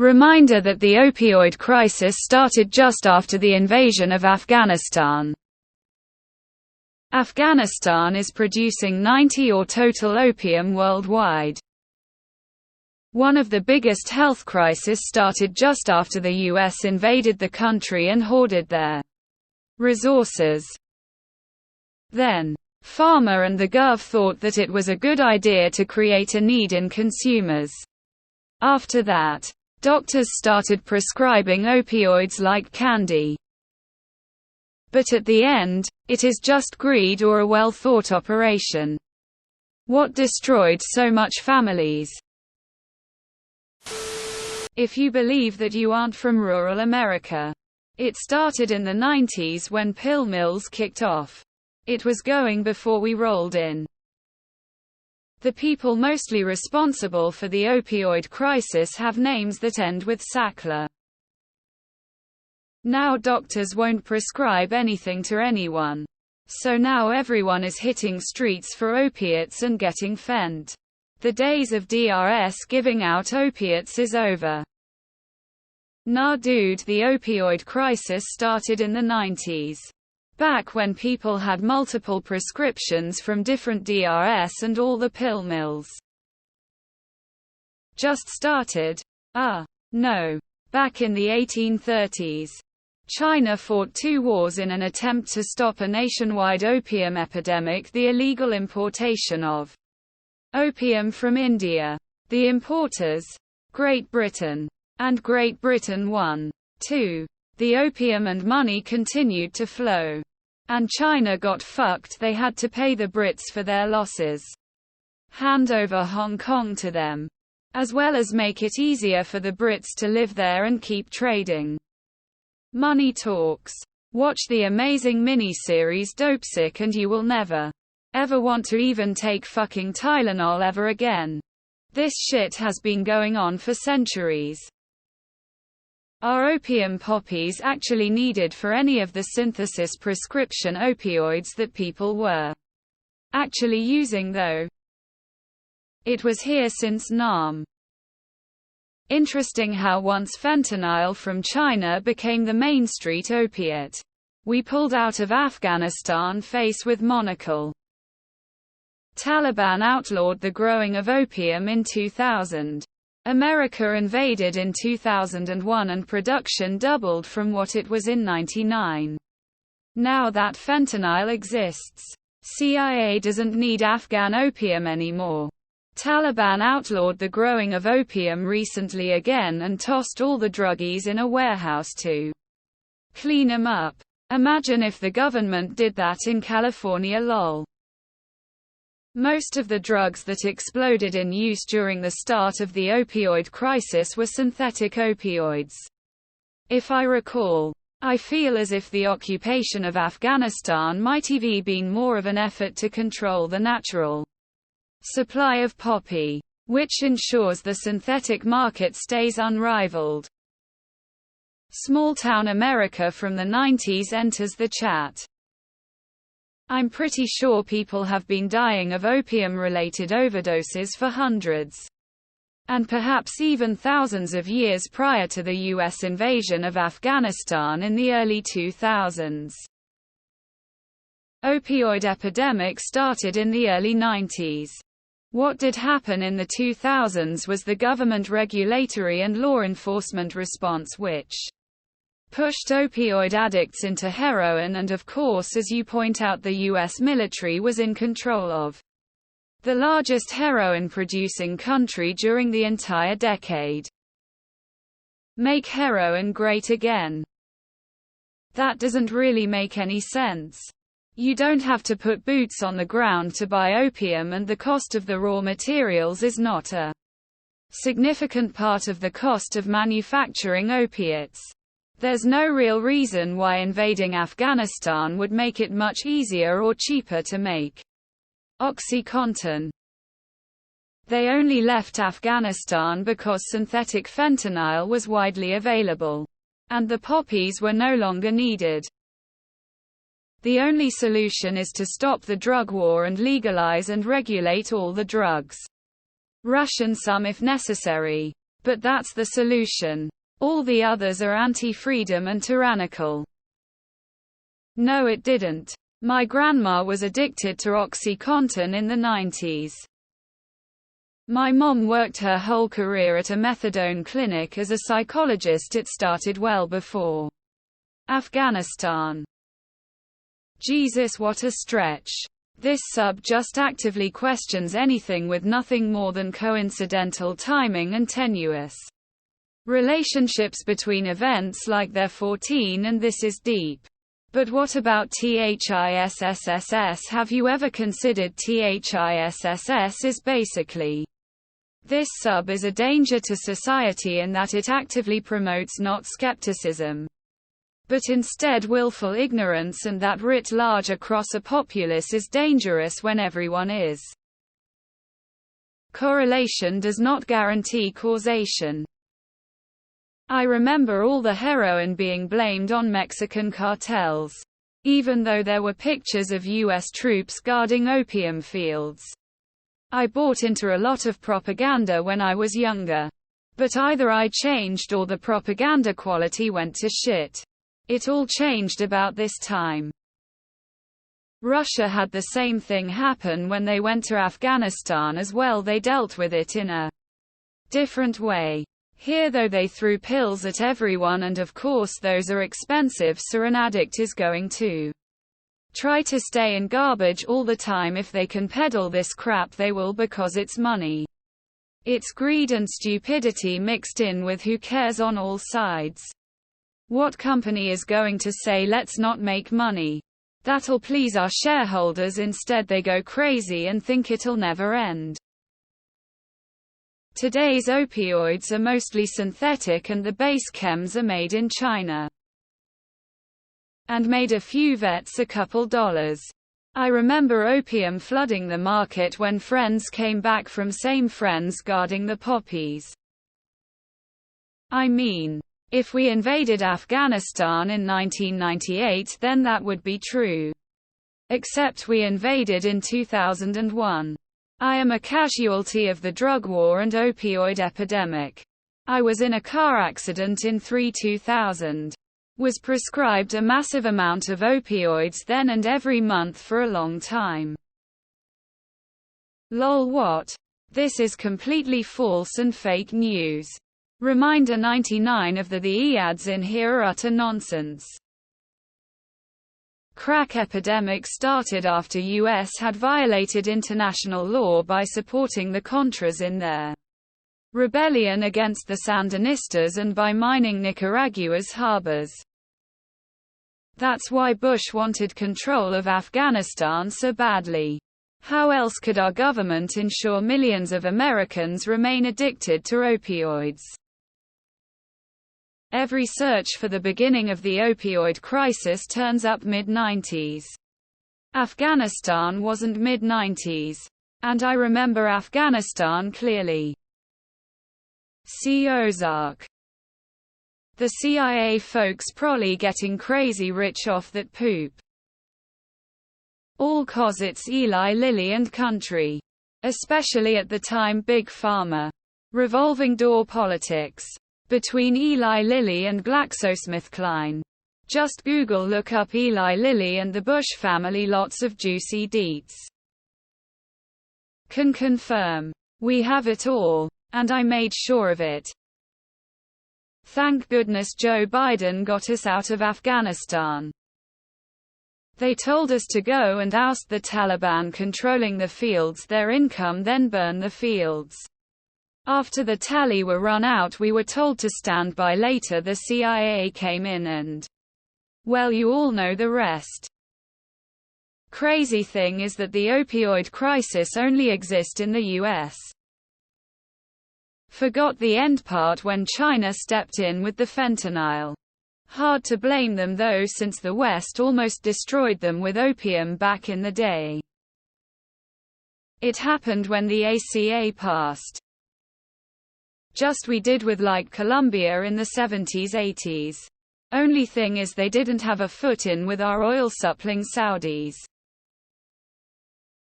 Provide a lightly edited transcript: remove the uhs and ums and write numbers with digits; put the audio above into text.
Reminder that the opioid crisis started just after the invasion of Afghanistan. Afghanistan is producing 90% of total opium worldwide. One of the biggest health crises started just after the US invaded the country and hoarded their resources. Then, pharma and the Gov thought that it was a good idea to create a need in consumers. After that, doctors started prescribing opioids like candy. But at the end, it is just greed or a well-thought operation. What destroyed so much families? If you believe that you aren't from rural America. It started in the 90s when pill mills kicked off. It was going before we rolled in. The people mostly responsible for the opioid crisis have names that end with Sackler. Now doctors won't prescribe anything to anyone. So now everyone is hitting streets for opiates and getting fent. The days of DRS giving out opiates is over. Nah dude, the opioid crisis started in the 90s. Back when people had multiple prescriptions from different DRS and all the pill mills just started? No. Back in the 1830s. China fought 2 wars in an attempt to stop a nationwide opium epidemic, the illegal importation of opium from India. The importers, Great Britain. And Great Britain won. 2. The opium and money continued to flow. And China got fucked, they had to pay the Brits for their losses. Hand over Hong Kong to them. As well as make it easier for the Brits to live there and keep trading. Money talks. Watch the amazing mini-series Dopesick and you will never, ever want to even take fucking Tylenol ever again. This shit has been going on for centuries. Are opium poppies actually needed for any of the synthesis prescription opioids that people were actually using though? It was here since Nam. Interesting how once fentanyl from China became the main street opiate. We pulled out of Afghanistan face with monocle. Taliban outlawed the growing of opium in 2000. America invaded in 2001 and production doubled from what it was in '99. Now that fentanyl exists, CIA doesn't need Afghan opium anymore. Taliban outlawed the growing of opium recently again and tossed all the druggies in a warehouse to clean 'em up. Imagine if the government did that in California, lol. Most of the drugs that exploded in use during the start of the opioid crisis were synthetic opioids. If I recall, I feel as if the occupation of Afghanistan might have been more of an effort to control the natural supply of poppy, which ensures the synthetic market stays unrivaled. Small-town America from the 90s enters the chat. I'm pretty sure people have been dying of opium-related overdoses for hundreds, and perhaps even thousands of years prior to the US invasion of Afghanistan in the early 2000s. Opioid epidemic started in the early 90s. What did happen in the 2000s was the government regulatory and law enforcement response which pushed opioid addicts into heroin, and of course, as you point out, the US military was in control of the largest heroin-producing country during the entire decade. Make heroin great again. That doesn't really make any sense. You don't have to put boots on the ground to buy opium, and the cost of the raw materials is not a significant part of the cost of manufacturing opiates. There's no real reason why invading Afghanistan would make it much easier or cheaper to make OxyContin. They only left Afghanistan because synthetic fentanyl was widely available, and the poppies were no longer needed. The only solution is to stop the drug war and legalize and regulate all the drugs. Ration some if necessary. But that's the solution. All the others are anti-freedom and tyrannical. No, it didn't. My grandma was addicted to OxyContin in the 90s. My mom worked her whole career at a methadone clinic as a psychologist. It started well before Afghanistan. Jesus, what a stretch. This sub just actively questions anything with nothing more than coincidental timing and tenuous relationships between events like they're 14, and this is deep. But what about THISSS? Have you ever considered THISSS is basically this sub is a danger to society in that it actively promotes not skepticism, but instead willful ignorance, and that writ large across a populace is dangerous when everyone is. Correlation does not guarantee causation. I remember all the heroin being blamed on Mexican cartels, even though there were pictures of US troops guarding opium fields. I bought into a lot of propaganda when I was younger. But either I changed or the propaganda quality went to shit. It all changed about this time. Russia had the same thing happen when they went to Afghanistan as well. They dealt with it in a different way. Here though, they threw pills at everyone, and of course those are expensive, so an addict is going to try to stay in garbage all the time. If they can peddle this crap they will, because it's money. It's greed and stupidity mixed in with who cares on all sides. What company is going to say let's not make money? That'll please our shareholders. Instead they go crazy and think it'll never end. Today's opioids are mostly synthetic, and the base chems are made in China. And made a few vets a couple dollars. I remember opium flooding the market when friends came back from same friends guarding the poppies. I mean, if we invaded Afghanistan in 1998 then that would be true. Except we invaded in 2001. I am a casualty of the drug war and opioid epidemic. I was in a car accident in 2000. Was prescribed a massive amount of opioids then and every month for a long time. Lol, what? This is completely false and fake news. Reminder 99 of the ads in here are utter nonsense. Crack epidemic started after US had violated international law by supporting the Contras in their rebellion against the Sandinistas and by mining Nicaragua's harbors. That's why Bush wanted control of Afghanistan so badly. How else could our government ensure millions of Americans remain addicted to opioids? Every search for the beginning of the opioid crisis turns up mid-90s. Afghanistan wasn't mid-90s. And I remember Afghanistan clearly. See Ozark. The CIA folks probably getting crazy rich off that poop. All 'cause it's Eli Lilly and country. Especially at the time Big Pharma. Revolving door politics. Between Eli Lilly and GlaxoSmithKline. Just Google, look up Eli Lilly and the Bush family, lots of juicy deets. Can confirm. We have it all. And I made sure of it. Thank goodness Joe Biden got us out of Afghanistan. They told us to go and oust the Taliban controlling the fields, their income, then burn the fields. After the tally were run out we were told to stand by. Later the CIA came in and, well, you all know the rest. Crazy thing is that the opioid crisis only exists in the US. Forgot the end part when China stepped in with the fentanyl. Hard to blame them though, since the West almost destroyed them with opium back in the day. It happened when the ACA passed. Just we did with like Colombia in the 70s 80s. Only thing is they didn't have a foot in with our oil supplying Saudis.